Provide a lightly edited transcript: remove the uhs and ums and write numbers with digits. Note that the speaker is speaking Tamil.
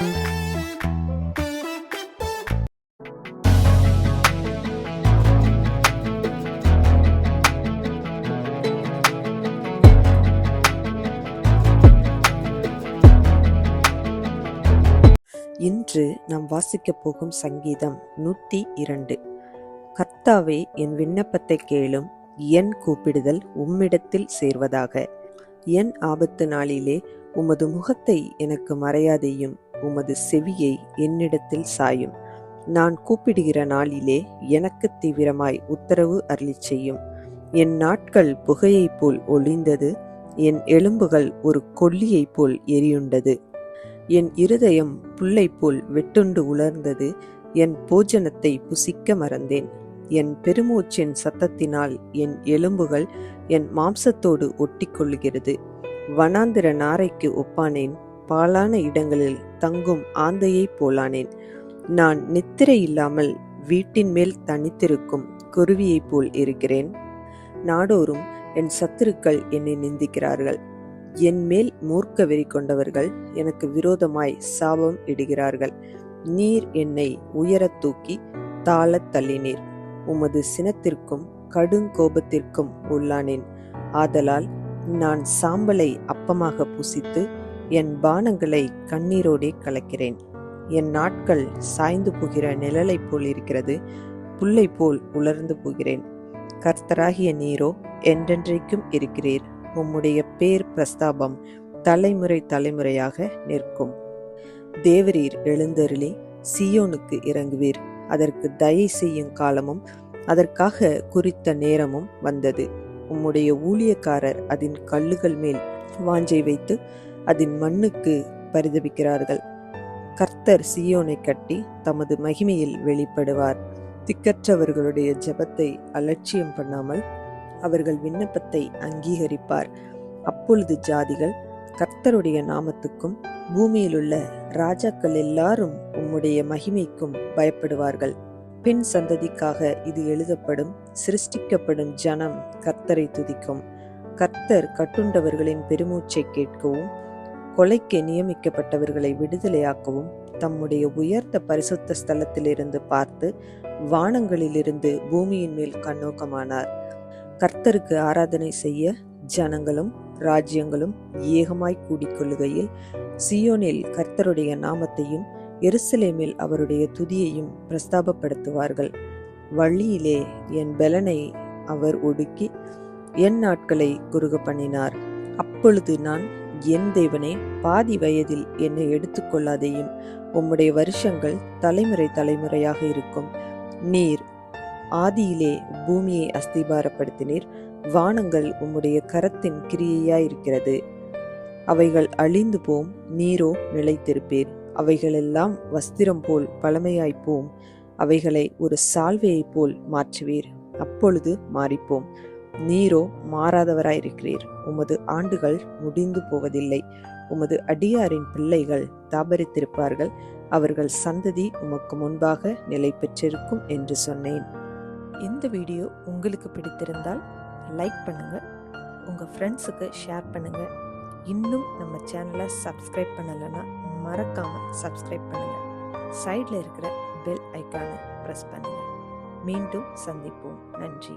இன்று நாம் வாசிக்கப் போகும் சங்கீதம் 102. கர்த்தாவே, என் விண்ணப்பத்தை கேளும், என் கூப்பிடுதல் உம்மிடத்தில் சேர்வதாக. என் ஆபத்து நாளிலே உமது முகத்தை எனக்கு மறையாதேயும், உமது செவியை என்னிடத்தில் சாயும். நான் கூப்பிடுகிற நாளிலே எனக்கு தீவிரமாய் உத்தரவு அருளிச் செய்யும். என் நாட்கள் புகையைப் போல் ஒளிந்தது, என் எலும்புகள் ஒரு கொள்ளியைப் போல் எரியுண்டது. என் இருதயம் புல்லை போல் வெட்டுண்டு உலர்ந்தது, என் போஜனத்தை புசிக்க மறந்தேன். என் பெருமூச்சின் சத்தத்தினால் என் எலும்புகள் என் மாம்சத்தோடு ஒட்டிக்கொள்கிறது. வனாந்திர நாரைக்கு ஒப்பானேன், பாழான இடங்களில் தங்கும் ஆந்தையைப் போலானேன். நான் நித்திரை இல்லாமல் வீட்டின் மேல் தனித்திருக்கும் குருவியைப் போல் இருக்கிறேன். நாடோறும் என் சத்துருக்கள் என்னை நிந்திக்கிறார்கள். என் மேல் மூர்க்க வெறி கொண்டவர்கள் எனக்கு விரோதமாய் சாபம் இடுகிறார்கள். நீர் என்னை உயரத் தூக்கி தாழத் தள்ளினீர். உமது சினத்திற்கும் கடுங்கோபத்திற்கும் உள்ளானேன். ஆதலால் நான் சாம்பலை அப்பமாக புசித்து என் பானங்களை கண்ணீரோடே கலக்கிறேன். என் நாட்கள் சாய்ந்து போகிற நிழலைப் போல் இருக்கிறது, புல்லை போல் உலர்ந்து போகிறேன். கர்த்தராகிய நீரோ என்றென்றைக்கும் இருக்கிறீர். உம்முடைய பேர் பிரஸ்தாபம் தலைமுறை தலைமுறையாக நிற்கும். தேவரீர் எழுந்தருளி சீயோனுக்கு இறங்குவீர். அதற்கு தயை செய்யும் காலமும் அதற்காக குறித்த நேரமும் வந்தது. உம்முடைய ஊழியக்காரர் அதன் கல்லுகள் மேல் வாஞ்சை வைத்து அதன் மண்ணுக்கு பரிதபிக்கிறார்கள். கர்த்தர் சீயோனை கட்டி தமது மகிமையில் வெளிப்படுவார். திக்கற்றவர்களுடைய ஜெபத்தை அலட்சியம் பண்ணாமல் அவர்கள் விண்ணப்பத்தை அங்கீகரிப்பார். அப்பொழுது ஜாதிகள் கர்த்தருடைய நாமத்துக்கும் பூமியிலுள்ள ராஜாக்கள் எல்லாரும் உம்முடைய மகிமைக்கும் பயப்படுவார்கள். பின் சந்ததிக்காக இது எழுதப்படும். சிருஷ்டிக்கப்படும் ஜனம் கர்த்தரை துதிக்கும். கர்த்தர் கட்டுண்டவர்களின் பெருமூச்சை கேட்கவும் கொலைக்கு நியமிக்கப்பட்டவர்களை விடுதலையாக்கவும் தம்முடைய உயர்ந்த பரிசுத்த ஸ்தலத்திலிருந்து பார்த்து வானங்களிலிருந்து பூமியின் மேல் கண்ணோக்கமானார். கர்த்தருக்கு ஆராதனை செய்ய ஜனங்களும் ராஜ்யங்களும் ஏகமாய் கூடிக்கொள்ளுகையில் சீயோனில் கர்த்தருடைய நாமத்தையும் எருசலேமில் அவருடைய துதியையும் பிரஸ்தாபப்படுத்துவார்கள். வழியிலே என் பெலனை அவர் ஒடுக்கி என் நாட்களை குறுக பண்ணினார். அப்பொழுது நான், என் தேவனே, பாதி வயதில் என்னை எடுத்துக்கொள்ளாதேயும், உம்முடைய வருஷங்கள் தலைமுறை தலைமுறையாக இருக்கும். நீர் ஆதியிலே பூமியை அஸ்திபாரப்படுத்தினீர். வானங்கள் உம்முடைய கரத்தின் கிரியையாயிருக்கிறது. அவைகள் அழிந்து போம், நீரோ நிலைத்திருப்பீர். அவைகளெல்லாம் வஸ்திரம் போல் பழமையாய்ப்போம். அவைகளை ஒரு சால்வையைப் போல் மாற்றுவீர். அப்பொழுது மாறிப்போம். நீரோ மாறாதவராயிருக்கிறீர். உமது ஆண்டுகள் முடிந்து போவதில்லை. உமது அடியாரின் பிள்ளைகள் தாபரித்திருப்பார்கள். அவர்கள் சந்ததி உமக்கு முன்பாக நிலை பெற்றிருக்கும் என்று சொன்னேன். இந்த வீடியோ உங்களுக்கு பிடித்திருந்தால் லைக் பண்ணுங்க, உங்க ஃப்ரெண்ட்ஸுக்கு ஷேர் பண்ணுங்க. இன்னும் நம்ம சேனலை சப்ஸ்கிரைப் பண்ணலைன்னா மறக்காம சப்ஸ்கிரைப் பண்ணுங்க. சைடில் இருக்கிற பெல் ஐக்கானை ப்ரெஸ் பண்ணுங்க. மீண்டும் சந்திப்போம். நன்றி.